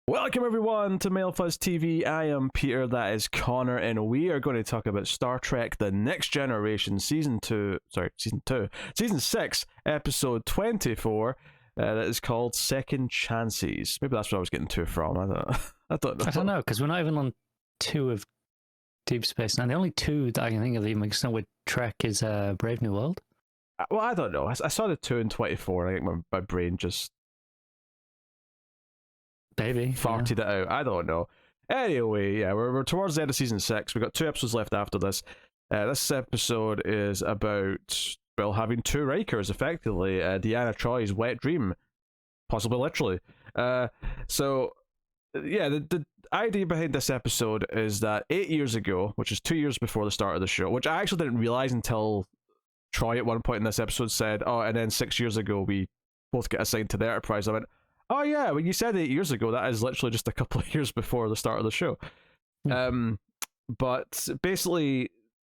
Welcome everyone to MailFuzz TV. I am Peter, that is Connor, and we are going to talk about Star Trek The Next Generation Season 6, Episode 24, that is called Second Chances. Maybe that's what I was getting to from, I don't know, because we're not even on 2 of Deep Space Nine. The only 2 that I can think of even mixed up with Trek is Brave New World. Well, I don't know. I saw the 2 and 24, and I think my brain just farted it out. I don't know. Anyway, yeah, we're towards the end of season 6. We've got 2 episodes left after this. This episode is about, well, having 2 Rikers, effectively. Deanna Troi's wet dream. Possibly literally. So, yeah, the idea behind this episode is that 8 years ago, which is 2 years before the start of the show, which I actually didn't realize until Troi at one point in this episode said, oh, and then 6 years ago we both get assigned to the Enterprise. I went, oh yeah, when you said 8 years ago, that is literally just a couple of years before the start of the show. But basically,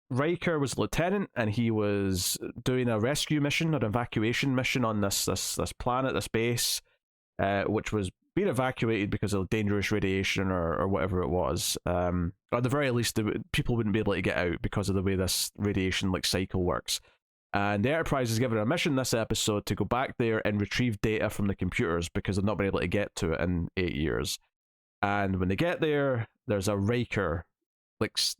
Riker was a lieutenant, and he was doing a rescue mission, an evacuation mission on this planet, this base, which was being evacuated because of dangerous radiation or whatever it was. Or at the very least, people wouldn't be able to get out because of the way this radiation cycle works. And the Enterprise is given a mission this episode to go back there and retrieve data from the computers because they've not been able to get to it in 8 years. And when they get there, there's a Riker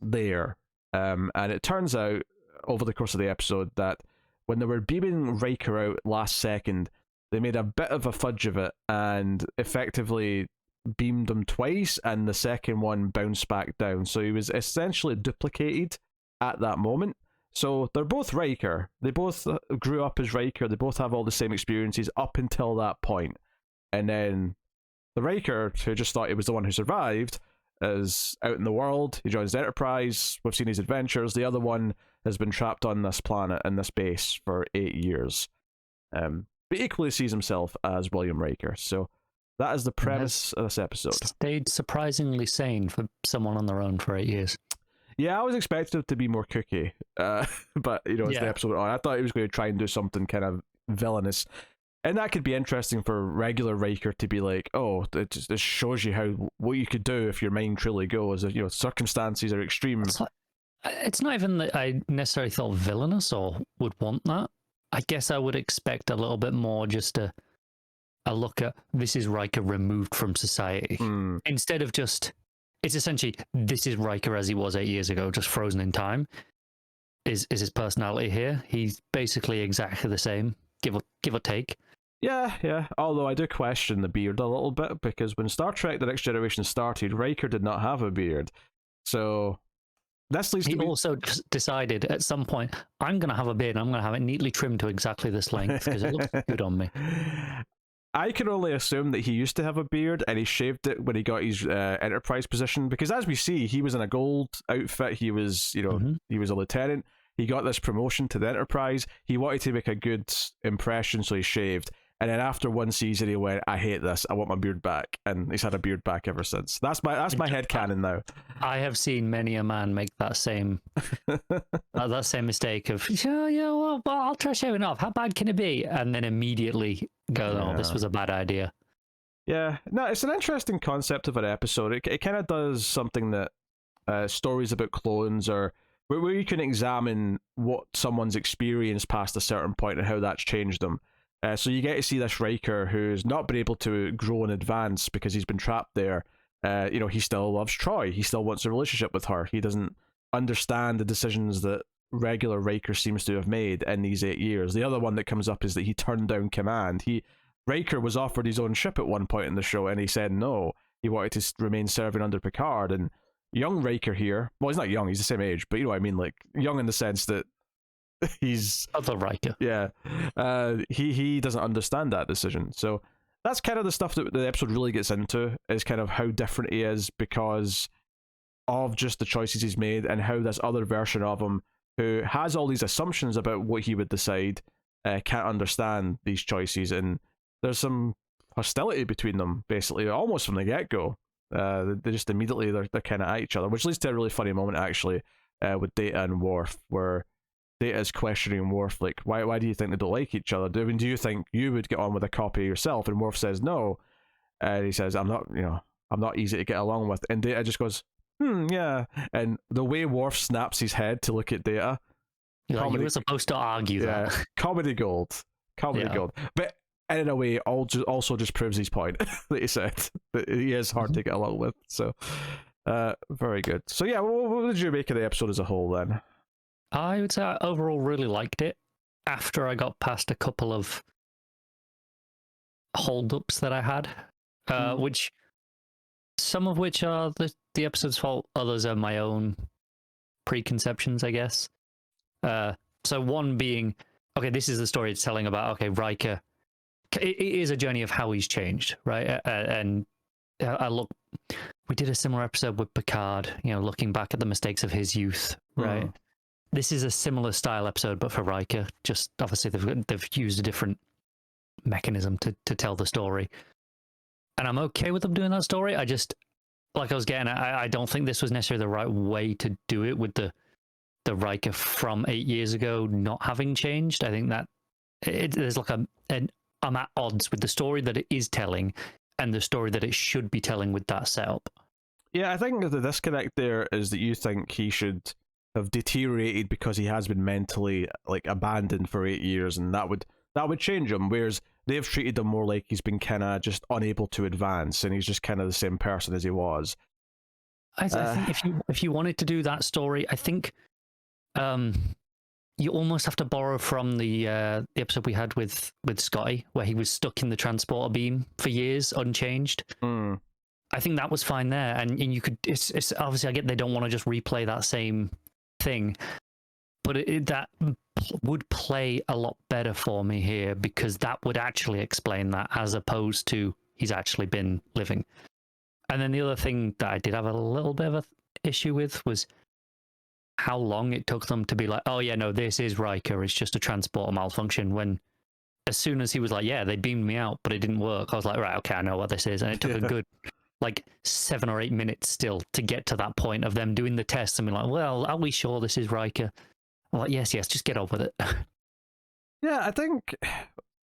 there. And it turns out, over the course of the episode, that when they were beaming Riker out last second, they made a bit of a fudge of it and effectively beamed him twice, and the second one bounced back down. So he was essentially duplicated at that moment. So they're both Riker. They both grew up as Riker. They both have all the same experiences up until that point. And then the Riker, who just thought he was the one who survived, is out in the world. He joins the Enterprise. We've seen his adventures. The other one has been trapped on this planet, in this base, for 8 years. But equally sees himself as William Riker. So that is the premise of this episode. Stayed surprisingly sane for someone on their own for 8 years. Yeah, I was expecting it to be more kooky, but as the episode went on, I thought he was going to try and do something kind of villainous, and that could be interesting for regular Riker to be like, oh, it shows you what you could do if your mind truly goes. Circumstances are extreme. It's not even that I necessarily thought villainous or would want that. I guess I would expect a little bit more just a look at, this is Riker removed from society, instead of just, it's essentially, this is Riker as he was 8 years ago, just frozen in time. Is his personality here? He's basically exactly the same, give or take. Yeah. Although I do question the beard a little bit, because when Star Trek The Next Generation started, Riker did not have a beard. So this leads to also decided at some point, I'm going to have a beard, and I'm going to have it neatly trimmed to exactly this length, because it looks good on me. I can only assume that he used to have a beard and he shaved it when he got his Enterprise position, because as we see, he was in a gold outfit. He was, he was a lieutenant. He got this promotion to the Enterprise. He wanted to make a good impression, so he shaved. And then after one season, he went, "I hate this. I want my beard back." And he's had a beard back ever since. That's my headcanon now. I have seen many a man make that same mistake of, well, I'll try shaving off. How bad can it be? And then immediately go, oh, this was a bad idea. Yeah, no, it's an interesting concept of an episode. It kind of does something that stories about clones or where you can examine what someone's experienced past a certain point and how that's changed them. So you get to see this Riker who's not been able to grow and advance because he's been trapped there. He still loves Troi. He still wants a relationship with her. He doesn't understand the decisions that regular Riker seems to have made in these 8 years. The other one that comes up is that he turned down command. Riker was offered his own ship at one point in the show, and he said no. He wanted to remain serving under Picard. And young Riker here, well, he's not young, he's the same age, but you know what I mean, young in the sense that he's other Riker. Yeah, he doesn't understand that decision. So that's kind of the stuff that the episode really gets into, is kind of how different he is because of just the choices he's made, and how this other version of him, who has all these assumptions about what he would decide, can't understand these choices, and there's some hostility between them, basically, almost from the get-go. They just immediately, they're kind of at each other, which leads to a really funny moment, actually, with Data and Worf, where Data is questioning Worf, why do you think they don't like each other? Do you think you would get on with a copy yourself? And Worf says no, and he says, I'm not I'm not easy to get along with. And Data just goes, yeah. And the way Worf snaps his head to look at Data, You're like, you comedy- were supposed to argue yeah, that. comedy gold. Comedy Yeah. gold. But in a way, also just proves his point that he said, that he is hard to get along with. So, very good. So yeah, what did you make of the episode as a whole then? I would say I overall really liked it after I got past a couple of holdups that I had, which some of which are the episode's fault, others are my own preconceptions, I guess. So one being, okay, this is the story it's telling about, okay, Riker, it is a journey of how he's changed, right? And we did a similar episode with Picard, looking back at the mistakes of his youth, right? This is a similar style episode, but for Riker. Just obviously they've used a different mechanism to tell the story, and I'm okay with them doing that story. I just, like I was getting at, I don't think this was necessarily the right way to do it with the Riker from 8 years ago not having changed. I think that there's like I'm at odds with the story that it is telling and the story that it should be telling with that setup. Yeah, I think the disconnect there is that you think he should have deteriorated because he has been mentally abandoned for 8 years, and that would change him. Whereas they've treated him more like he's been kind of just unable to advance, and he's just kind of the same person as he was. I think if you wanted to do that story, I think you almost have to borrow from the episode we had with Scotty, where he was stuck in the transporter beam for years, unchanged. I think that was fine there, and you could. It's obviously, I get they don't want to just replay that same thing, but that would play a lot better for me here, because that would actually explain that, as opposed to he's actually been living. And then the other thing that I did have a little bit of an issue with was how long it took them to be like, oh yeah, no, this is Riker, it's just a transporter malfunction, when as soon as he was like, yeah, they beamed me out, but it didn't work, I was like, right, okay, I know what this is. And it took a good 7 or 8 minutes still to get to that point of them doing the tests and being like, well, are we sure this is Riker? I'm like, yes, just get on with it. Yeah, I think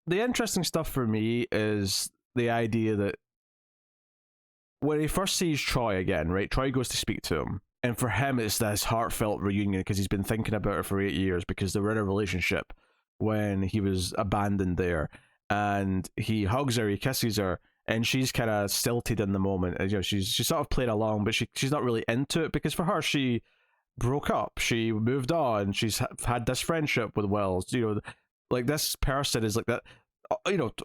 the interesting stuff for me is the idea that when he first sees Troy again, right? Troy goes to speak to him, and for him it's this heartfelt reunion because he's been thinking about her for 8 years, because they were in a relationship when he was abandoned there, and he hugs her, he kisses her, and she's kind of stilted in the moment. And, she's sort of playing along, but she's not really into it, because for her, she broke up, she moved on, she's had this friendship with Wells, this person is like that,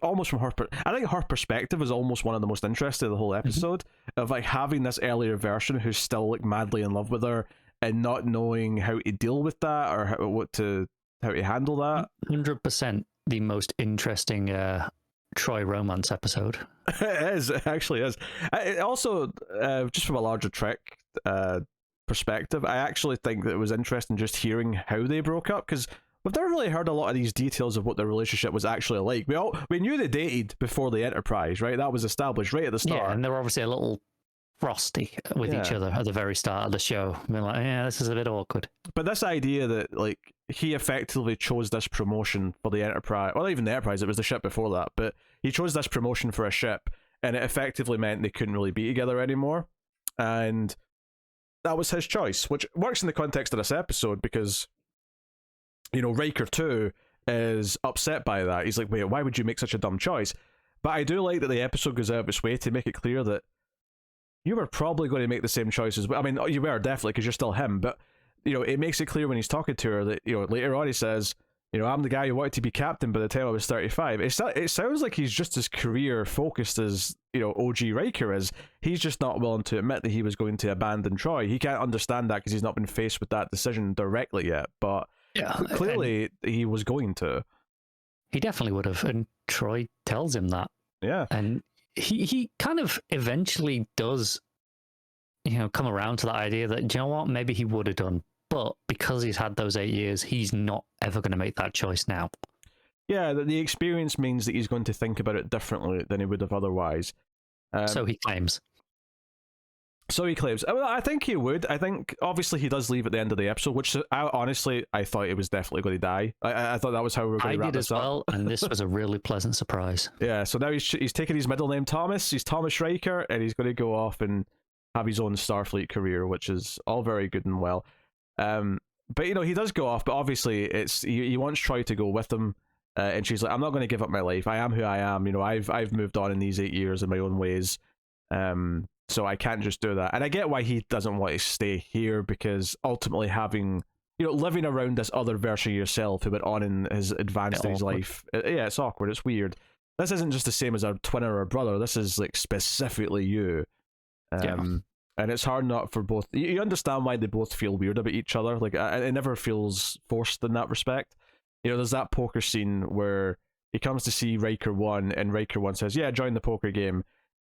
almost from her I think her perspective is almost one of the most interesting of the whole episode, of having this earlier version who's still madly in love with her and not knowing how to deal with that, or how to handle that. 100% the most interesting Troy romance episode. It actually is. It also, just from a larger Trek perspective, I actually think that it was interesting just hearing how they broke up, because we've never really heard a lot of these details of what their relationship was actually like. We knew they dated before the Enterprise, right? That was established right at the start. Yeah, and they were obviously a little frosty with each other at the very start of the show. Being like, yeah, this is a bit awkward. But this idea that he effectively chose this promotion for the Enterprise, well, not even the Enterprise, it was the ship before that, but he chose this promotion for a ship, and it effectively meant they couldn't really be together anymore, and that was his choice, which works in the context of this episode, because Riker too is upset by that. He's like, wait, why would you make such a dumb choice? But I do like that the episode goes out of its way to make it clear that you were probably going to make the same choice as well. I mean, you were definitely, because you're still him, but it makes it clear when he's talking to her that later on he says, I'm the guy who wanted to be captain by the time I was 35. It sounds like he's just as career focused as OG Riker is. He's just not willing to admit that he was going to abandon Troy. He can't understand that because he's not been faced with that decision directly yet, but yeah, clearly he was going to. He definitely would have, and Troy tells him that. Yeah, and he kind of eventually does, come around to that idea that, do you know what, maybe he would have done, but because he's had those 8 years, he's not ever going to make that choice now. Yeah, the experience means that he's going to think about it differently than he would have otherwise. So he claims. So he claims. Well, I think he would. I think obviously he does leave at the end of the episode, which I thought it was definitely going to die. I thought that was how we were going to wrap this up. I did as well, and this was a really pleasant surprise. Yeah. So now he's taking his middle name Thomas. He's Thomas Riker, and he's going to go off and have his own Starfleet career, which is all very good and well. But he does go off. But obviously, he wants Troy to go with him, and she's like, "I'm not going to give up my life. I am who I am. I've moved on in these 8 years in my own ways. So I can't just do that." And I get why he doesn't want to stay here, because ultimately having, living around this other version of yourself who went on in his advanced in his life, it's awkward. It's weird. This isn't just the same as a twin or a brother. This is like specifically you. And it's hard not for both. You understand why they both feel weird about each other. Like, it never feels forced in that respect. There's that poker scene where he comes to see Riker 1, and Riker 1 says, "Yeah, join the poker game."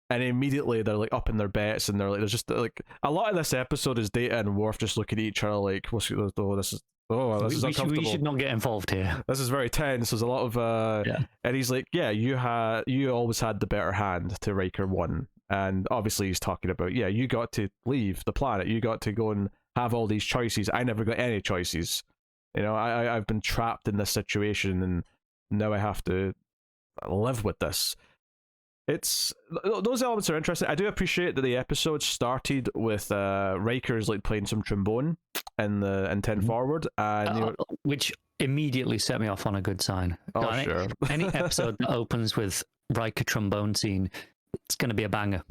And immediately they're like up in their bets, and they're like, there's just like a lot of this episode is Data and Worf just looking at each other like, this is uncomfortable. We should not get involved here. This is very tense. There's a lot of and he's like, "Yeah, you always had the better hand to Riker 1." And obviously he's talking about, yeah, you got to leave the planet, you got to go and have all these choices. I never got any choices. I've been trapped in this situation, and now I have to live with this. Those elements are interesting. I do appreciate that the episode started with Riker's like playing some trombone in 10 forward, and which immediately set me off on a good sign. Sure. Any episode that opens with Riker trombone scene, it's going to be a banger.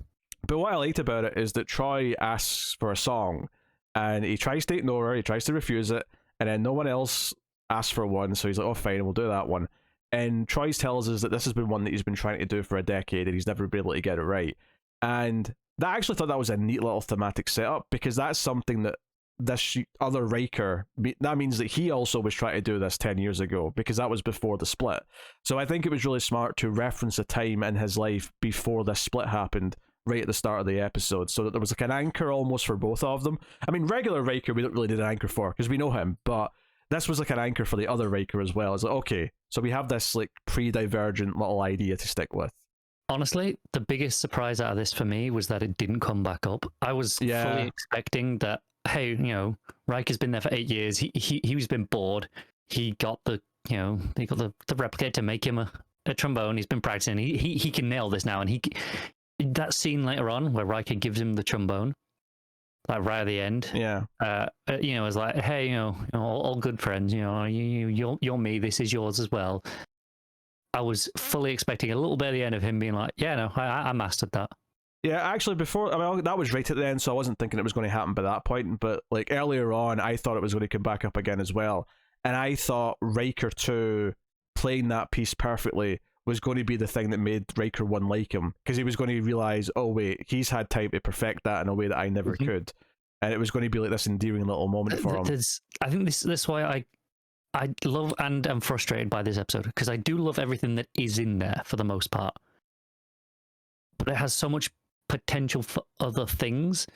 But what I liked about it is that Troy asks for a song, and he tries to ignore her, he tries to refuse it, and then no one else asks for one, so he's like, "Oh, fine, we'll do that one." And Troy tells us that this has been one that he's been trying to do for a decade, and he's never been able to get it right. And I actually thought that was a neat little thematic setup, because that's something that this other Riker, that means that he also was trying to do this 10 years ago, because that was before the split. So I think it was really smart to reference a time in his life before this split happened, right at the start of the episode, so that there was like an anchor almost for both of them. I mean, regular Riker we don't really need an anchor for, because we know him, but this was like an anchor for the other Riker as well. It's like, okay, so we have this like pre-divergent little idea to stick with. Honestly, the biggest surprise out of this for me was that it didn't come back up. I was fully expecting that, hey, Riker's been there for 8 years. He's been bored. He got the replicator to make him a trombone. He's been practicing. He can nail this now. And that scene later on where Riker gives him the trombone, like right at the end, it's like, hey, all good friends. You're me. This is yours as well. I was fully expecting a little bit at the end of him being like, yeah, no, I mastered that. Yeah, actually, that was right at the end, so I wasn't thinking it was going to happen by that point. But like earlier on, I thought it was going to come back up again as well, and I thought Riker 2 playing that piece perfectly was going to be the thing that made Riker 1 like him, because he was going to realize, oh wait, he's had time to perfect that in a way that I never could, and it was going to be like this endearing little moment for him. I think this is why I love and am frustrated by this episode, because I do love everything that is in there for the most part, but it has so much potential for other things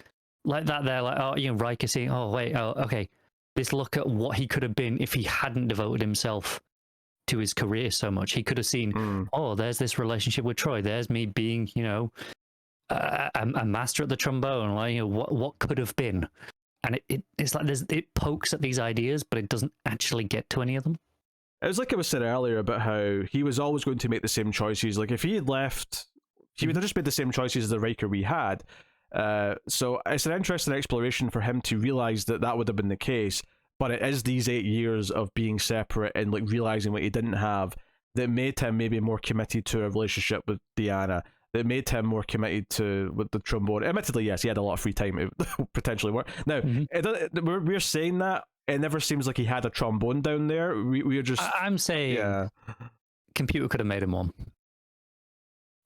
like that. They're like, Riker saying, oh wait, okay, this look at what he could have been if he hadn't devoted himself to his career so much. He could have seen, oh, there's this relationship with Troy, there's me being a master at the trombone, like, what could have been. And it's like it pokes at these ideas, but it doesn't actually get to any of them. It was like I was saying earlier about how he was always going to make the same choices. Like if he had left, he would have just made the same choices as the Riker we had. So it's an interesting exploration for him to realize that would have been the case. But it is these 8 years of being separate and like realizing what he didn't have that made him maybe more committed to a relationship with Deanna, that made him more committed with the trombone. Admittedly, yes, he had a lot of free time to potentially work. Now, we're saying that it never seems like he had a trombone down there. We're just... I'm saying computer could have made him one.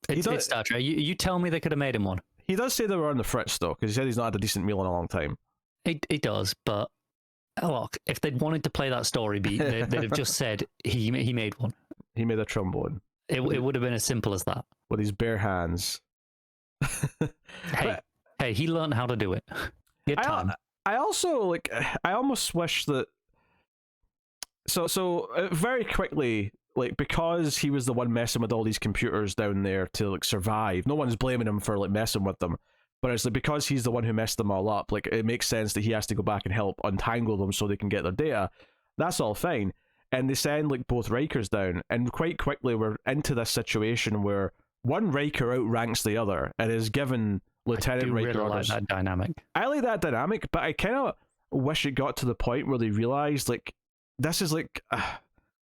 It's Star Trek. You tell me they could have made him one. He does say they were on the fritz, though, because he said he's not had a decent meal in a long time. He does, but look, if they'd wanted to play that story beat, they'd have just said he made one. He made a trombone. It would have been as simple as that. With his bare hands. Hey, he learned how to do it. He had time. I also, I almost wish that... So very quickly, because he was the one messing with all these computers down there to, survive, no one's blaming him for, messing with them, But it's like because he's the one who messed them all up, like it makes sense that he has to go back and help untangle them so they can get their data. That's all fine. And they send like both Rikers down, and quite quickly we're into this situation where one Riker outranks the other and is given Lieutenant Riker really orders. like that dynamic. I like that dynamic, but I kind of wish it got to the point where they realized like this is like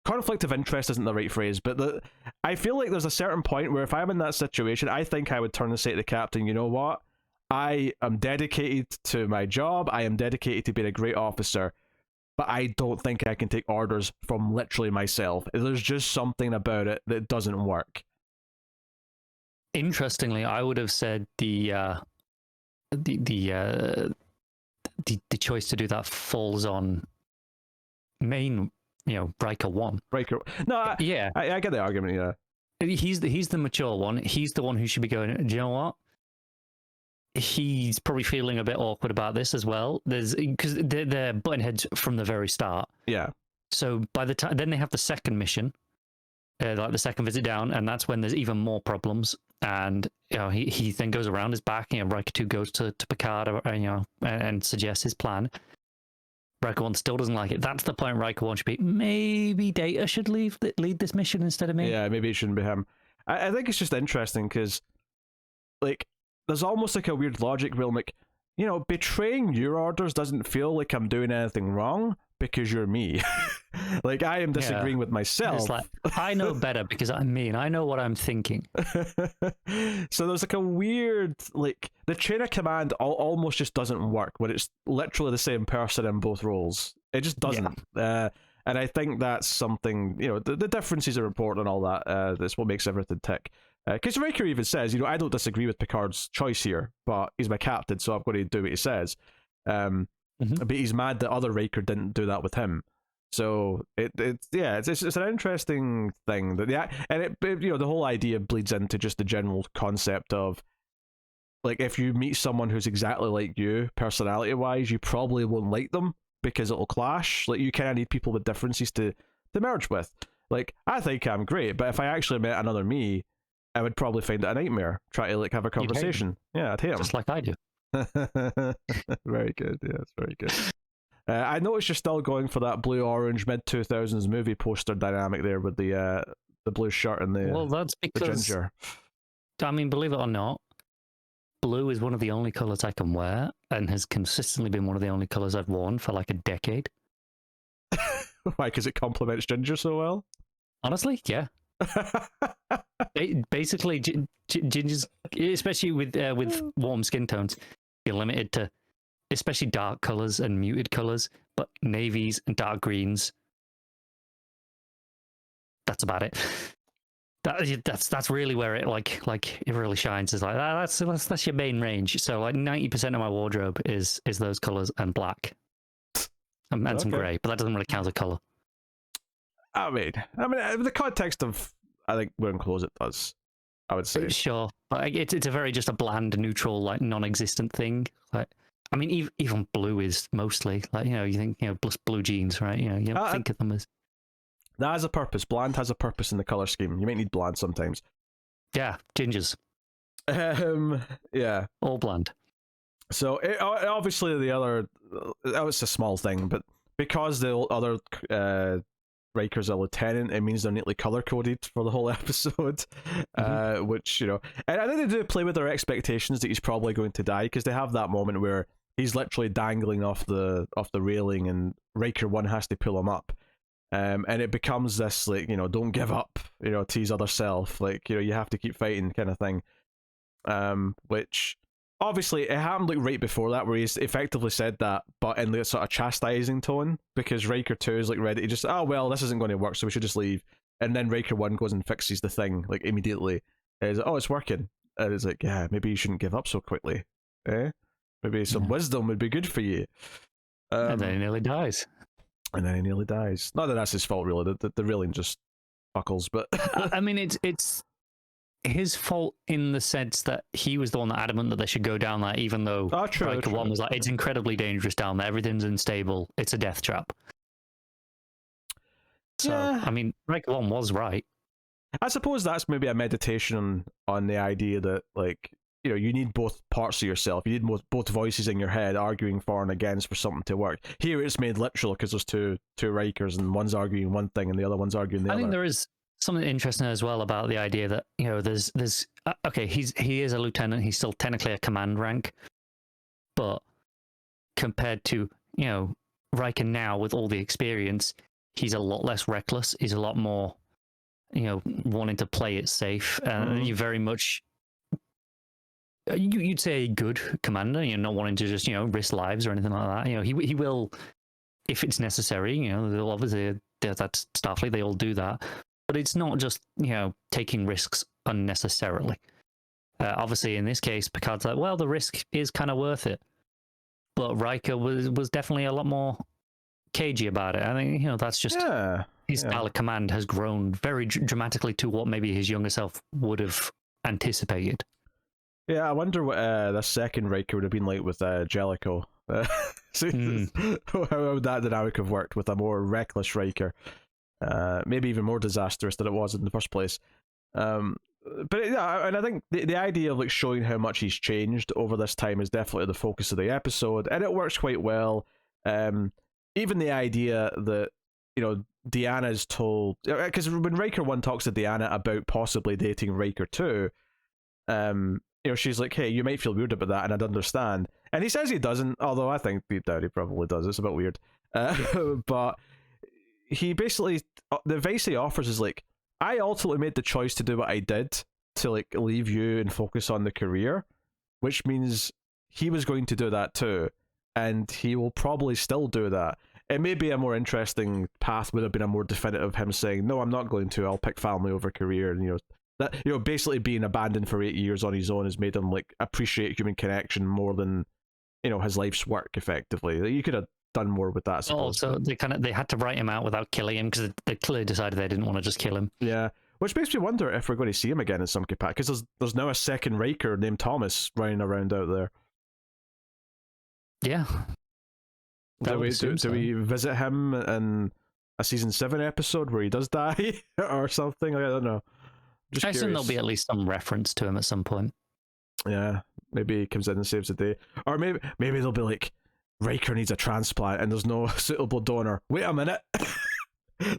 conflict of interest isn't the right phrase, but I feel like there's a certain point where if I'm in that situation, I think I would turn and say to the captain, you know what? I am dedicated to my job. I am dedicated to being a great officer, but I don't think I can take orders from literally myself. There's just something about it that doesn't work. Interestingly, I would have said the choice to do that falls on main, Riker 1. Riker, no, yeah, I get the argument. Yeah, he's the mature one. He's the one who should be going, do you know what? He's probably feeling a bit awkward about this as well. Because they're button heads from the very start. Yeah. So by the time then they have the second mission, like the second visit down, and that's when there's even more problems. And he then goes around his back. Riker 2 goes to Picard, and suggests his plan. Riker 1 still doesn't like it. That's the point Riker 1 should be. Maybe Data should lead this mission instead of me. Yeah, maybe it shouldn't be him. I think it's just interesting because, like, there's almost like a weird logic where I'm like, betraying your orders doesn't feel like I'm doing anything wrong because you're me. Like, I am disagreeing with myself. It's like, I know better because I'm me and I know what I'm thinking. So there's like a weird, like, the chain of command almost just doesn't work when it's literally the same person in both roles. It just doesn't. Yeah. And I think that's something, the differences are important and all that. That's what makes everything tick. Because Riker even says, I don't disagree with Picard's choice here, but he's my captain, so I'm going to do what he says. But he's mad that other Riker didn't do that with him. So it's an interesting thing that and the whole idea bleeds into just the general concept of, like, if you meet someone who's exactly like you personality wise, you probably won't like them because it'll clash. Like, you kind of need people with differences to merge with. Like, I think I'm great, but if I actually met another me, I would probably find it a nightmare. Try to have a conversation. Yeah, I'd hate him. Just like I do. Very good. Yes, very good. I noticed you're still going for that blue-orange mid-2000s movie poster dynamic there with the blue shirt and the well, that's because the ginger. I mean, believe it or not, blue is one of the only colors I can wear, and has consistently been one of the only colors I've worn for like a decade. Why? Because it complements ginger so well. Honestly, yeah. Basically, gingers, especially with warm skin tones, you're limited to especially dark colors and muted colors, but navies and dark greens. That's about it. That's really where it like it really shines. Is like that's your main range. So like 90% of my wardrobe is those colors and black, and some gray, but that doesn't really count as a color. I mean, in the context of, I think wearing clothes, it does. I would say. Sure, but it's a very just a bland, neutral, like non-existent thing. Like, I mean, even blue is mostly like, you think, blue jeans, right? You don't think of them as. That has a purpose. Bland has a purpose in the color scheme. You might need bland sometimes. Yeah, gingers. Yeah. All bland. So obviously that was a small thing, but because the other Riker's a lieutenant, it means they're neatly color coded for the whole episode. Which, and I think they do play with their expectations that he's probably going to die, because they have that moment where he's literally dangling off the railing and Riker 1 has to pull him up. And it becomes this, like, don't give up, to his other self, like, you have to keep fighting kind of thing. Which obviously it happened like right before that, where he's effectively said that, but in the sort of chastising tone, because Riker 2 is like ready to just, oh well, this isn't going to work, so we should just leave. And then Riker 1 goes and fixes the thing like immediately. And he's like, oh, it's working. And it's like, yeah, maybe you shouldn't give up so quickly. Maybe some wisdom would be good for you. And then he nearly dies. And then he nearly dies. Not that that's his fault, really. The railing just buckles, but I mean, it's his fault in the sense that he was the one that adamant that they should go down there, even though Riker 1 was like, it's incredibly dangerous down there. Everything's unstable. It's a death trap. So, yeah. I mean, Riker 1 was right. I suppose that's maybe a meditation on the idea that, like, you need both parts of yourself. You need both voices in your head arguing for and against for something to work. Here it's made literal because there's two Rikers, and one's arguing one thing and the other one's arguing the other. I think there is something interesting as well about the idea that there's okay, he is a lieutenant. He's still technically a command rank, but compared to Riker now with all the experience, he's a lot less reckless. He's a lot more wanting to play it safe. You very much. You'd say a good commander, not wanting to just risk lives or anything like that. He will, if it's necessary. They'll obviously, that's Starfleet. They all do that, but it's not just taking risks unnecessarily. Obviously, in this case, Picard's like, well, the risk is kind of worth it, but Riker was definitely a lot more cagey about it. I think that's just his style of command has grown very dramatically to what maybe his younger self would have anticipated. Yeah, I wonder what the second Riker would have been like with Jellicoe. How would that dynamic have worked with a more reckless Riker? Maybe even more disastrous than it was in the first place. But yeah, and I think the idea of like showing how much he's changed over this time is definitely the focus of the episode, and it works quite well. Even the idea that Deanna's told, because when Riker 1 talks to Deanna about possibly dating Riker 2, she's like, hey, you might feel weird about that, and I'd understand. And he says he doesn't, although I think deep down he probably does. It's a bit weird. But he basically, the advice he offers is like, I ultimately made the choice to do what I did to like leave you and focus on the career, which means he was going to do that too, and he will probably still do that. It may be a more interesting path, would have been a more definitive him saying, no, I'm not going to, I'll pick family over career, and that basically being abandoned for 8 years on his own has made him like appreciate human connection more than his life's work. Effectively, you could have done more with that, I suppose. Also, they had to write him out without killing him because they clearly decided they didn't want to just kill him. Yeah, which makes me wonder if we're going to see him again in some capacity, because there's now a second Riker named Thomas running around out there. Yeah. Do we visit him in a season 7 episode where he does die or something? I don't know. I assume there'll be at least some reference to him at some point. Yeah, maybe he comes in and saves the day, or maybe they'll be like, Riker needs a transplant and there's no suitable donor. Wait a minute,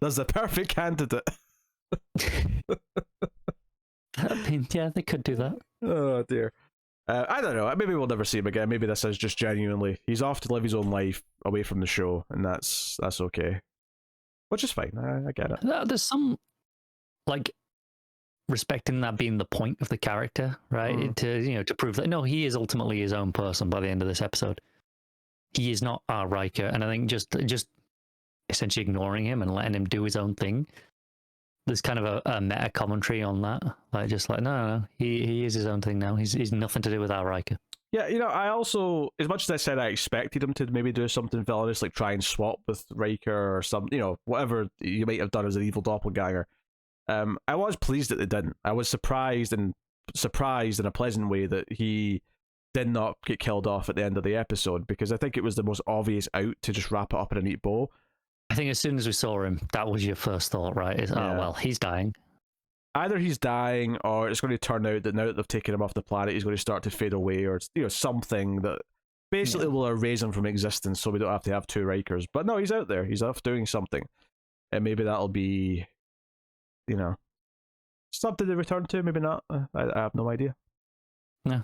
there's the perfect candidate. Yeah, they could do that. Oh dear. I don't know. Maybe we'll never see him again. Maybe this is just genuinely he's off to live his own life away from the show, and that's okay, which is fine. I get it. There's some like respecting that being the point of the character, right? To prove that no, he is ultimately his own person by the end of this episode. He is not our Riker, and I think just essentially ignoring him and letting him do his own thing. There's kind of a meta commentary on that, no, he is his own thing now. He's nothing to do with our Riker. Yeah, I also, as much as I said I expected him to maybe do something villainous, like try and swap with Riker or some, whatever you might have done as an evil doppelganger. I was pleased that they didn't. I was surprised in a pleasant way that he did not get killed off at the end of the episode, because I think it was the most obvious out to just wrap it up in a neat bow. I think as soon as we saw him, that was your first thought, right? Oh, well, he's dying. Either he's dying, or it's going to turn out that now that they've taken him off the planet, he's going to start to fade away, or something that basically will erase him from existence, so we don't have to have two Rikers. But no, he's out there. He's off doing something, and maybe that'll be, something to return to. Maybe not. I have no idea. No.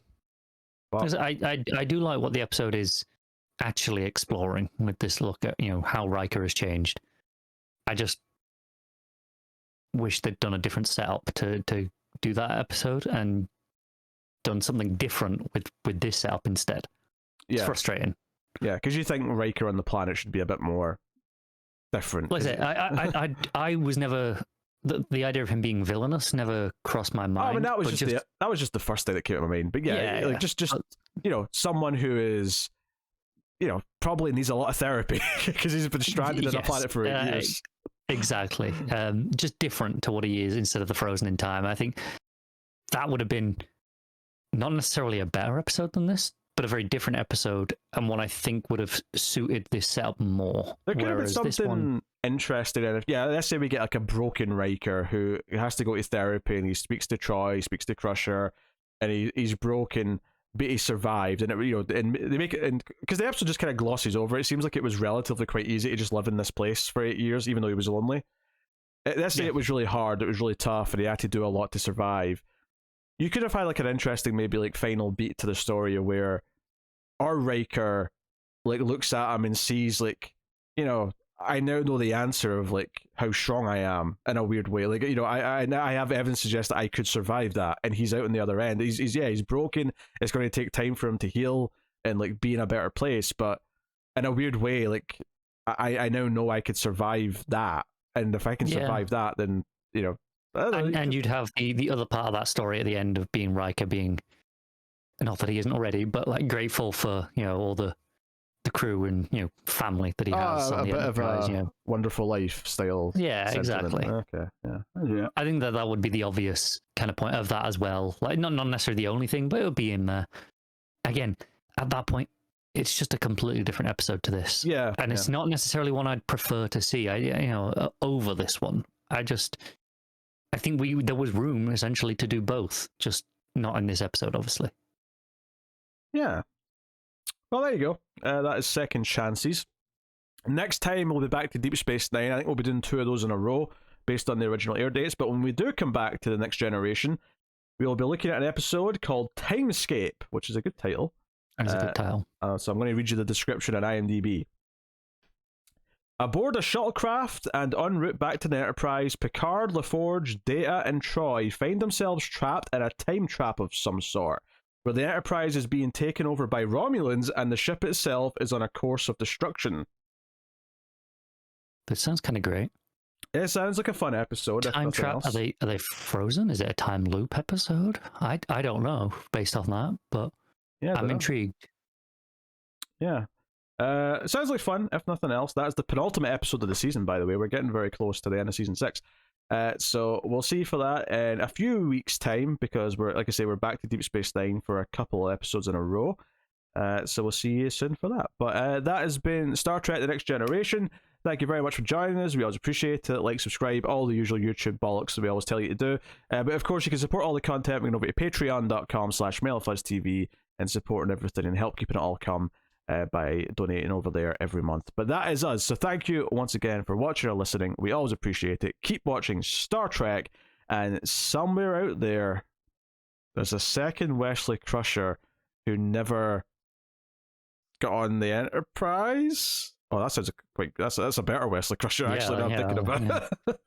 But I do like what the episode is actually exploring with this look at how Riker has changed. I just wish they'd done a different setup to do that episode and done something different with this setup instead. It's frustrating. Yeah, because you think Riker on the planet should be a bit more different. Like I say, I was never the idea of him being villainous never crossed my mind. I mean, that was just the first thing that came to my mind. But just someone who is probably needs a lot of therapy because he's been stranded on a planet for 8 years. Exactly. Just different to what he is instead of the frozen in time. I think that would have been not necessarily a better episode than this, but a very different episode, and one I think would have suited this setup more. There could have been something interesting in it. Yeah, let's say we get like a broken Riker who has to go to therapy, and he speaks to Troy, he speaks to Crusher, and he's broken, but he survived. And and they make it, and because the episode just kind of glosses over, it seems like it was relatively quite easy to just live in this place for 8 years, even though he was lonely. Let's say it was really hard, it was really tough, and he had to do a lot to survive. You could have had like an interesting, maybe like final beat to the story where our Riker like looks at him and sees like, I now know the answer of like how strong I am in a weird way. Like, I have evidence to suggest that I could survive that, and he's out on the other end. He's broken. It's going to take time for him to heal and like be in a better place. But in a weird way, like I now know I could survive that, and if I can survive that, then and you'd have the other part of that story at the end of being Riker being, not that he isn't already, but like grateful for all the crew and family that he has on the Enterprise. Wonderful lifestyle. Yeah, sentiment. exactly. Okay, yeah. I think that would be the obvious kind of point of that as well. Like not necessarily the only thing, but it would be in there. Again, at that point, it's just a completely different episode to this. Yeah, and it's not necessarily one I'd prefer to see. Over this one. I think there was room essentially to do both, just not in this episode, obviously. Yeah. Well, there you go. That is Second Chances. Next time we'll be back to Deep Space Nine. I think we'll be doing 2 of those in a row based on the original air dates. But when we do come back to the Next Generation, we will be looking at an episode called Timescape, which is a good title. That's a good title. So I'm going to read you the description on IMDb. Aboard a shuttlecraft and en route back to the Enterprise, Picard, LaForge, Data, and Troy find themselves trapped in a time trap of some sort, where the Enterprise is being taken over by Romulans and the ship itself is on a course of destruction. That sounds kind of great. It sounds like a fun episode. Time trap? Are they frozen? Is it a time loop episode? I don't know based on that, but I'm intrigued. Yeah. It sounds like fun, if nothing else. That's the penultimate episode of the season, by the way. We're getting very close to the end of season 6. So we'll see for that in a few weeks' time, because we're back to Deep Space Nine for a couple of episodes in a row. So we'll see you soon for that. But that has been Star Trek: The Next Generation. Thank you very much for joining us. We always appreciate it. Like, subscribe, all the usual YouTube bollocks that we always tell you to do. But of course, you can support all the content. We can over to patreon.com/MailFuzzTV and supporting everything and help keeping it all come by donating over there every month. But that is us. So thank you once again for watching or listening. We always appreciate it. Keep watching Star Trek, and somewhere out there, there's a second Wesley Crusher who never got on the Enterprise. Oh, that sounds like that's a better Wesley Crusher, actually, now I'm thinking about it.